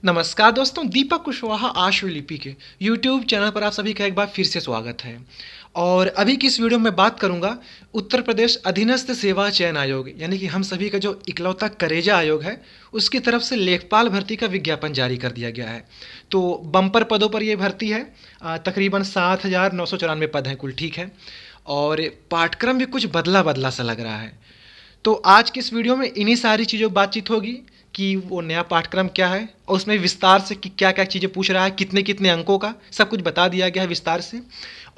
नमस्कार दोस्तों, दीपक कुशवाहा आशुलिपि के YouTube चैनल पर आप सभी का एक बार फिर से स्वागत है। और अभी की इस वीडियो में बात करूंगा उत्तर प्रदेश अधीनस्थ सेवा चयन आयोग यानी कि हम सभी का जो इकलौता करेजा आयोग है उसकी तरफ से लेखपाल भर्ती का विज्ञापन जारी कर दिया गया है। तो बम्पर पदों पर यह भर्ती है। तकरीबन 7,994 पद हैं कुल, ठीक है। और पाठ्यक्रम भी कुछ बदला बदला सा लग रहा है। तो आज की इस वीडियो में इन्हीं सारी चीज़ों बातचीत होगी कि वो नया पाठ्यक्रम क्या है और उसमें विस्तार से कि क्या क्या चीज़ें पूछ रहा है, कितने कितने अंकों का सब कुछ बता दिया गया है विस्तार से।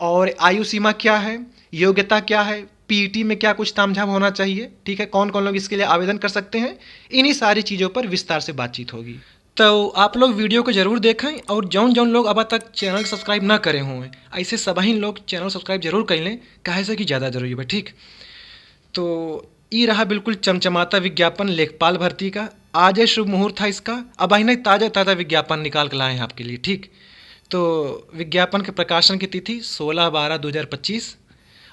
और आयु सीमा क्या है, योग्यता क्या है, पीईटी में क्या कुछ तामझाम होना चाहिए, ठीक है, कौन कौन लोग इसके लिए आवेदन कर सकते हैं, इन्हीं सारी चीज़ों पर विस्तार से बातचीत होगी। तो आप लोग वीडियो को जरूर देखें और जौन जौन लोग अब तक चैनल सब्सक्राइब ना करे हों ऐसे सभी लोग चैनल सब्सक्राइब जरूर कर लें, काहे से कि ज़्यादा जरूरी है, ठीक। तो ये रहा बिल्कुल चमचमाता विज्ञापन लेखपाल भर्ती का। आज है शुभ मुहूर्त था इसका। अब ही नहीं ताज़ा ताज़ा विज्ञापन निकाल कर लाए हैं आपके लिए, ठीक। तो विज्ञापन के प्रकाशन की तिथि 16/12/2025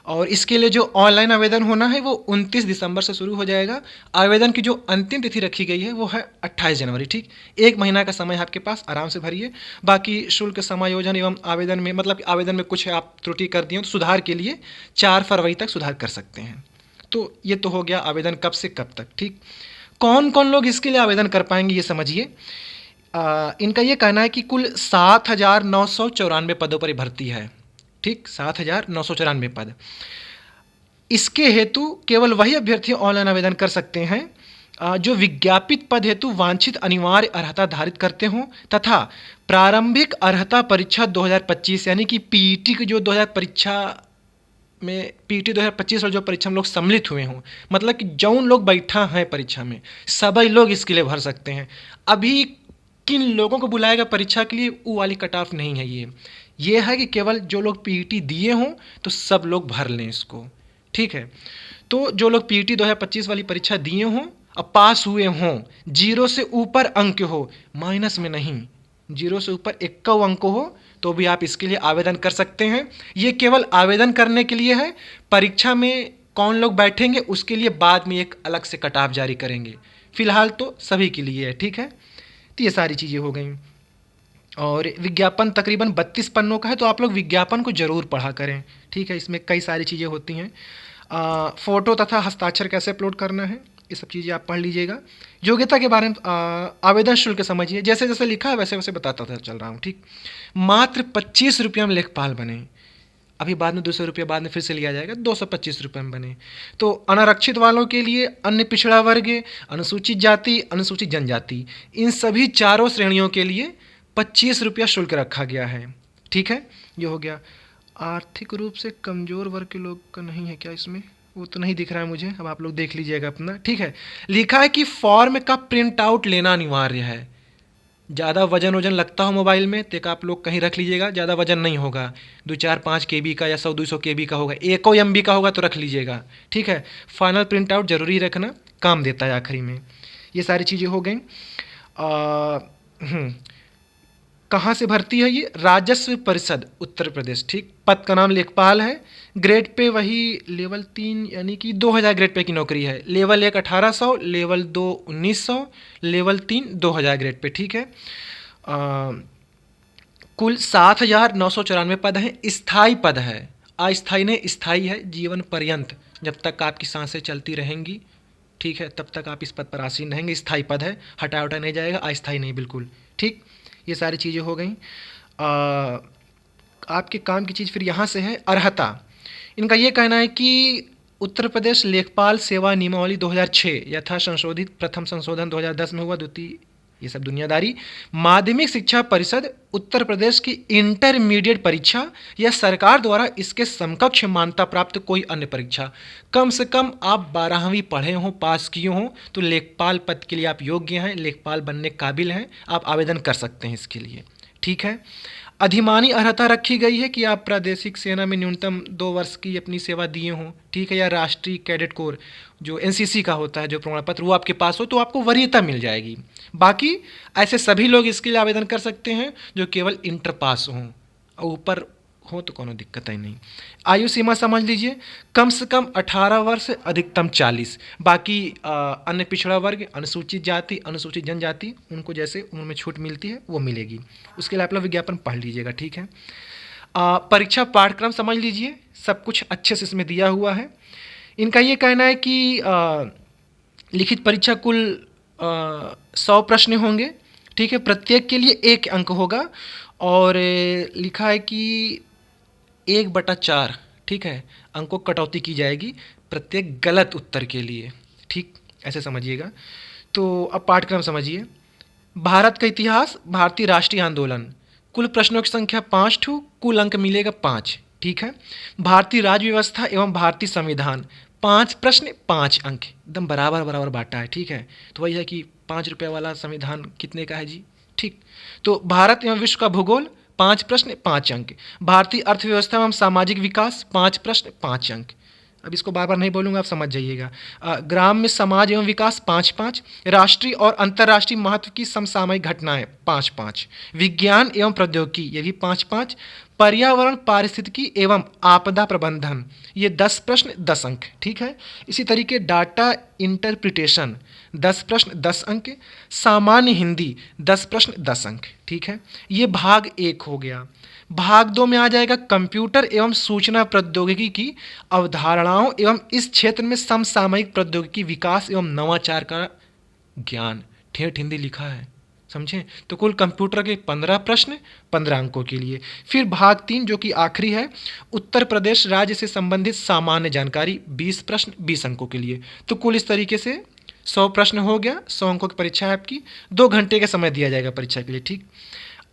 और इसके लिए जो ऑनलाइन आवेदन होना है वो 29 दिसंबर से शुरू हो जाएगा। आवेदन की जो अंतिम तिथि रखी गई है वो है 28 जनवरी, ठीक। एक महीना का समय है आपके पास, आराम से भरिए। बाकी शुल्क समायोजन एवं आवेदन में मतलब आवेदन में कुछ आप त्रुटि कर दिए तो सुधार के लिए 4 फरवरी तक सुधार कर सकते हैं। तो ये तो हो गया आवेदन कब से कब तक, ठीक। कौन कौन लोग इसके लिए आवेदन कर पाएंगे ये समझिए। इनका ये कहना है कि कुल 7,994 पदों पर भर्ती है, ठीक। 7,994 पद। इसके हेतु केवल वही अभ्यर्थी ऑनलाइन आवेदन कर सकते हैं जो विज्ञापित पद हेतु वांछित अनिवार्य अर्हता धारित करते हों तथा प्रारंभिक अर्हता परीक्षा 2025 यानी कि पीईटी की जो 2025 और जो परीक्षा में लोग सम्मिलित हुए हों, मतलब कि जौन लोग बैठा हैं परीक्षा में सभी लोग इसके लिए भर सकते हैं। अभी किन लोगों को बुलाएगा परीक्षा के लिए वो वाली कट ऑफ नहीं है। ये है कि केवल जो लोग पीईटी दिए हों तो सब लोग भर लें इसको, ठीक है। तो जो लोग पीईटी 2025 वाली परीक्षा दिए हों अब पास हुए हों, 0 से ऊपर अंक हो, माइनस में नहीं, 0 से ऊपर 51 अंक हो तो भी आप इसके लिए आवेदन कर सकते हैं। ये केवल आवेदन करने के लिए है। परीक्षा में कौन लोग बैठेंगे उसके लिए बाद में एक अलग से कट ऑफ जारी करेंगे। फिलहाल तो सभी के लिए है, ठीक है। तो ये सारी चीज़ें हो गई। और विज्ञापन तकरीबन 32 पन्नों का है, तो आप लोग विज्ञापन को ज़रूर पढ़ा करें, ठीक है। इसमें कई सारी चीज़ें होती हैं। फ़ोटो तथा हस्ताक्षर कैसे अपलोड करना है ये सब चीज़ें आप पढ़ लीजिएगा। योग्यता के बारे में आवेदन शुल्क समझिए, जैसे जैसे लिखा है वैसे वैसे बताता चल रहा हूँ, ठीक। मात्र 25 रुपये में लेखपाल बने। अभी बाद में 200 रुपये बाद में फिर से लिया जाएगा, 225 रुपये में बने। तो अनारक्षित वालों के लिए, अन्य पिछड़ा वर्ग, अनुसूचित जाति, अनुसूचित जनजाति, इन सभी चारों श्रेणियों के लिए 25 रुपया शुल्क रखा गया है, ठीक है। ये हो गया। आर्थिक रूप से कमज़ोर वर्ग के लोग का नहीं है क्या इसमें, वो तो नहीं दिख रहा है मुझे, अब आप लोग देख लीजिएगा अपना, ठीक है। लिखा है कि फॉर्म का प्रिंट आउट लेना अनिवार्य है। ज़्यादा वजन लगता हो मोबाइल में तो आप लोग कहीं रख लीजिएगा, ज़्यादा वजन नहीं होगा, 2-4-5 KB का या 100-200 KB का होगा, 1 MB का होगा तो रख लीजिएगा, ठीक है। फाइनल प्रिंट आउट जरूरी रखना, काम देता है आखिरी में। ये सारी चीज़ें हो गई। कहाँ से भर्ती है ये, राजस्व परिषद उत्तर प्रदेश, ठीक। पद का नाम लेखपाल है। ग्रेड पे वही लेवल 3 यानी कि 2000 ग्रेड पे की नौकरी है। Level 1 1800, level 2 1900, level 3 2000 grade pay, ठीक है। कुल 7,994 पद हैं। स्थायी पद है, अस्थायी नहीं स्थायी है, जीवन पर्यंत जब तक आपकी सांसें चलती रहेंगी, ठीक है, तब तक आप इस पद पर आसीन रहेंगे। स्थायी पद है, हटा नहीं जाएगा, अस्थायी नहीं, बिल्कुल, ठीक। ये सारी चीज़ें हो गई। आपके काम की चीज़ फिर यहाँ से है अर्हता। इनका ये कहना है कि उत्तर प्रदेश लेखपाल सेवा नियमावली 2006 यथा संशोधित, प्रथम संशोधन 2010 में हुआ, द्वितीय ये सब दुनियादारी, माध्यमिक शिक्षा परिषद उत्तर प्रदेश की इंटरमीडिएट परीक्षा या सरकार द्वारा इसके समकक्ष मान्यता प्राप्त कोई अन्य परीक्षा, कम से कम आप 12वीं पढ़े हों, पास किए हों तो लेखपाल पद के लिए आप योग्य हैं, लेखपाल बनने काबिल हैं, आप आवेदन कर सकते हैं इसके लिए, ठीक है। अधिमानी अर्हता रखी गई है कि आप प्रादेशिक सेना में न्यूनतम 2 वर्ष की अपनी सेवा दिए हों, ठीक है, या राष्ट्रीय कैडेट कोर जो NCC का होता है जो प्रमाण पत्र वो आपके पास हो तो आपको वरीयता मिल जाएगी। बाकी ऐसे सभी लोग इसके लिए आवेदन कर सकते हैं जो केवल इंटर पास हों, ऊपर हो तो कोनो दिक्कत ही नहीं। आयु सीमा समझ लीजिए, कम से कम 18 वर्ष, अधिकतम 40। बाकी अन्य पिछड़ा वर्ग, अनुसूचित जाति, अनुसूचित जनजाति, उनको जैसे उम्र में छूट मिलती है वो मिलेगी। उसके लिए आप लोग विज्ञापन पढ़ लीजिएगा, ठीक है। परीक्षा पाठ्यक्रम समझ लीजिए, सब कुछ अच्छे से इसमें दिया हुआ है। इनका ये कहना है कि लिखित परीक्षा कुल 100 प्रश्न होंगे, ठीक है। प्रत्येक के लिए 1 अंक होगा और लिखा है कि 1/4, ठीक है, अंकों कटौती की जाएगी प्रत्येक गलत उत्तर के लिए, ठीक, ऐसे समझिएगा। तो अब पाठ्यक्रम समझिए। भारत का इतिहास, भारतीय राष्ट्रीय आंदोलन, कुल प्रश्नों की संख्या 5 ठू, कुल अंक मिलेगा 5, ठीक है। भारतीय राज्य व्यवस्था एवं भारतीय संविधान, 5 प्रश्न 5 अंक, एकदम बराबर बराबर बांटा है, ठीक है। तो वही है कि 5 रुपये वाला संविधान कितने का है जी, ठीक। तो भारत एवं विश्व का भूगोल, 5 प्रश्न 5 अंक। भारतीय अर्थव्यवस्था एवं सामाजिक विकास, 5 प्रश्न 5 अंक। अब इसको बार बार नहीं बोलूँगा, आप समझ जाइएगा। ग्राम्य समाज एवं विकास, 5-5। राष्ट्रीय और अंतर्राष्ट्रीय महत्व की समसामयिक घटनाएं, 5-5। विज्ञान एवं प्रौद्योगिकी, ये भी 5-5। पर्यावरण पारिस्थितिकी एवं आपदा प्रबंधन, ये 10 प्रश्न 10 अंक, ठीक है। इसी तरीके डाटा इंटरप्रिटेशन, 10 प्रश्न 10 अंक। सामान्य हिंदी, 10 प्रश्न 10 अंक, ठीक है। ये भाग 1 हो गया। भाग 2 में आ जाएगा कंप्यूटर एवं सूचना प्रौद्योगिकी की अवधारणाओं एवं इस क्षेत्र में समसामयिक प्रौद्योगिकी विकास एवं नवाचार का ज्ञान, ठेठ हिंदी लिखा है, समझें। तो कुल कंप्यूटर के 15 प्रश्न 15 अंकों के लिए। फिर भाग 3 जो कि आखिरी है, उत्तर प्रदेश राज्य से संबंधित सामान्य जानकारी, 20 प्रश्न 20 अंकों के लिए। तो कुल इस तरीके से 100 प्रश्न हो गया, 100 अंकों की परीक्षा है आपकी, 2 घंटे का समय दिया जाएगा परीक्षा के लिए, ठीक।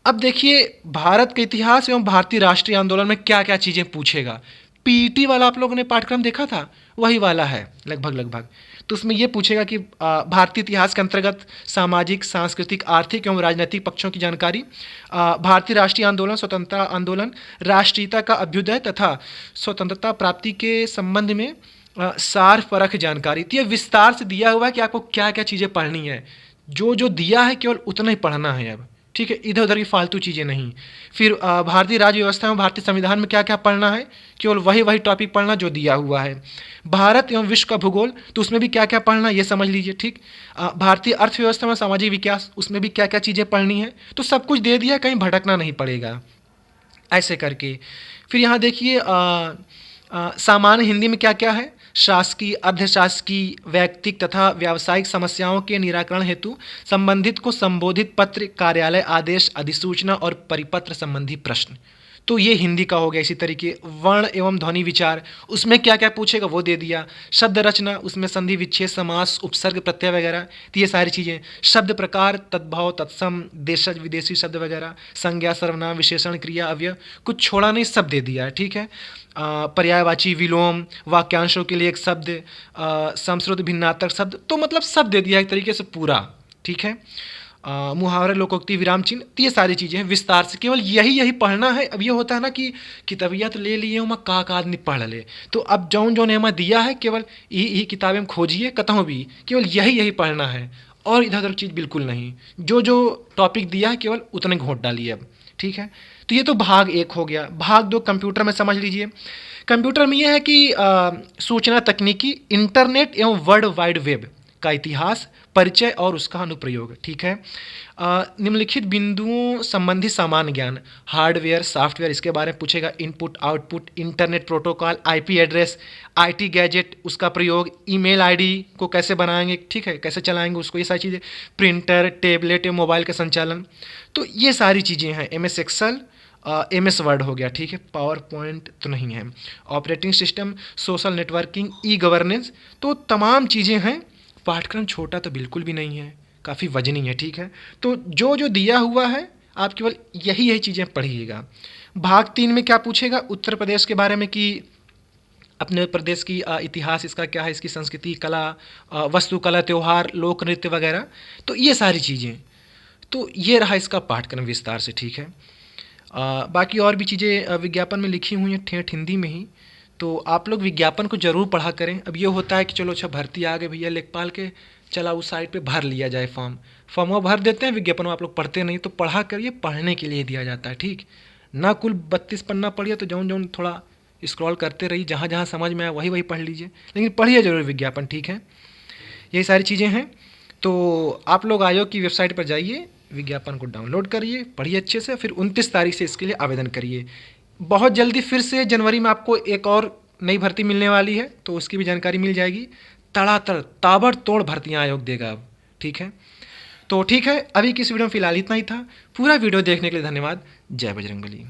अब देखिए भारत के इतिहास एवं भारतीय राष्ट्रीय आंदोलन में क्या क्या चीज़ें पूछेगा। पीईटी वाला आप लोगों ने पाठ्यक्रम देखा था, वही वाला है लगभग लगभग। तो उसमें ये पूछेगा कि भारतीय इतिहास के अंतर्गत सामाजिक, सांस्कृतिक, आर्थिक एवं राजनीतिक पक्षों की जानकारी, भारतीय राष्ट्रीय आंदोलन, स्वतंत्रता आंदोलन, राष्ट्रीयता का अभ्युदय तथा स्वतंत्रता प्राप्ति के संबंध में सार परख जानकारी। तो ये विस्तार से दिया हुआ है कि आपको क्या क्या चीज़ें पढ़नी है। जो जो दिया है केवल उतना ही पढ़ना है अब, ठीक है, इधर उधर की फालतू चीज़ें नहीं। फिर भारतीय राज्य व्यवस्था में भारतीय संविधान में क्या क्या पढ़ना है, केवल वही वही टॉपिक पढ़ना जो दिया हुआ है। भारत एवं विश्व का भूगोल, तो उसमें भी क्या क्या पढ़ना ये समझ लीजिए, ठीक। भारतीय अर्थव्यवस्था में सामाजिक विकास, उसमें भी क्या क्या चीज़ें पढ़नी है। तो सब कुछ दे दिया, कहीं भटकना नहीं पड़ेगा ऐसे करके। फिर यहाँ देखिए सामान्य हिंदी में क्या क्या है, शासकीय, अर्धशासकीय, वैयक्तिक तथा व्यावसायिक समस्याओं के निराकरण हेतु संबंधित को संबोधित पत्र, कार्यालय आदेश, अधिसूचना और परिपत्र संबंधी प्रश्न। तो ये हिंदी का हो गया। इसी तरीके वर्ण एवं ध्वनि विचार, उसमें क्या क्या पूछेगा वो दे दिया। शब्द रचना, उसमें संधि, विच्छेद, समास, उपसर्ग, प्रत्यय वगैरह, तो ये सारी चीज़ें। शब्द प्रकार, तद्भव, तत्सम, देशज, विदेशी शब्द वगैरह, संज्ञा, सर्वनाम, विशेषण, क्रिया, अव्यय, कुछ छोड़ा नहीं, सब दे दिया है, ठीक है। पर्यायवाची, विलोम, वाक्यांशों के लिए एक शब्द, संस्कृत भिन्नात्मक शब्द, तो मतलब सब दे दिया एक तरीके से पूरा, ठीक है। मुहावरे, लोकोक्ति, विराम चिन्ह, तो ये सारी चीज़ें हैं विस्तार से, केवल यही यही पढ़ना है। अब ये होता है ना कि किताबिया तो ले लिए हूँ मैं, का आदमी पढ़ ले, तो अब जौन जौन हमें दिया है केवल यही किताबें खोजिए, कतहों भी केवल यही यही पढ़ना है और इधर उधर चीज़ बिल्कुल नहीं। जो जो टॉपिक दिया है केवल उतने घोट डालिए अब, ठीक है। तो ये तो भाग 1 हो गया। भाग 2 कंप्यूटर में समझ लीजिए। कंप्यूटर में यह है कि सूचना तकनीकी, इंटरनेट एवं वर्ल्ड वाइड वेब का इतिहास, परिचय और उसका अनुप्रयोग, ठीक है। निम्नलिखित बिंदुओं संबंधी सामान्य ज्ञान, हार्डवेयर, सॉफ्टवेयर, इसके बारे में पूछेगा। Input output, internet protocol, IP address, IT gadget, उसका प्रयोग, ईमेल आईडी को कैसे बनाएंगे, ठीक है, कैसे चलाएंगे उसको, ये सारी चीज़ें। प्रिंटर, टेबलेट या मोबाइल का संचालन, तो ये सारी चीज़ें हैं। एमएस एक्सेल, एमएस वर्ड हो गया, ठीक है। पावर पॉइंट तो नहीं है। Operating system, social networking, e governance, तो तमाम चीज़ें हैं। पाठ्यक्रम छोटा तो बिल्कुल भी नहीं है, काफ़ी वजनी है, ठीक है। तो जो जो दिया हुआ है आप केवल यही यही चीज़ें पढ़िएगा। भाग 3 में क्या पूछेगा, उत्तर प्रदेश के बारे में कि अपने प्रदेश की इतिहास इसका क्या है, इसकी संस्कृति, कला, वस्तुकला, त्यौहार, लोक नृत्य वगैरह, तो ये सारी चीज़ें। तो ये रहा इसका पाठ्यक्रम विस्तार से, ठीक है। बाकी और भी चीज़ें विज्ञापन में लिखी हुई हैं ठेठ हिंदी में ही, तो आप लोग विज्ञापन को ज़रूर पढ़ा करें। अब ये होता है कि चलो अच्छा भर्ती आ गए भैया, लेखपाल के, चला उस साइट पे भर लिया जाए फॉर्म, फॉर्म भर देते हैं, विज्ञापन आप लोग पढ़ते नहीं, तो पढ़ा करिए, पढ़ने के लिए दिया जाता है, ठीक, ना कुल 32 पन्ना पढ़िए, तो जौन जौन थोड़ा स्क्रॉल करते रहिए, जहाँ जहाँ समझ में आए वही वही पढ़ लीजिए, लेकिन पढ़िए जरूर विज्ञापन, ठीक है। यही सारी चीज़ें हैं। तो आप लोग आयोग की वेबसाइट पर जाइए, विज्ञापन को डाउनलोड करिए, पढ़िए अच्छे से, फिर 29 तारीख से इसके लिए आवेदन करिए। बहुत जल्दी फिर से जनवरी में आपको एक और नई भर्ती मिलने वाली है, तो उसकी भी जानकारी मिल जाएगी। तड़ातड़ ताबड़तोड़ भर्तियाँ आयोग देगा अब, ठीक है। तो ठीक है, अभी की इस वीडियो में फ़िलहाल इतना ही था। पूरा वीडियो देखने के लिए धन्यवाद। जय बजरंगबली।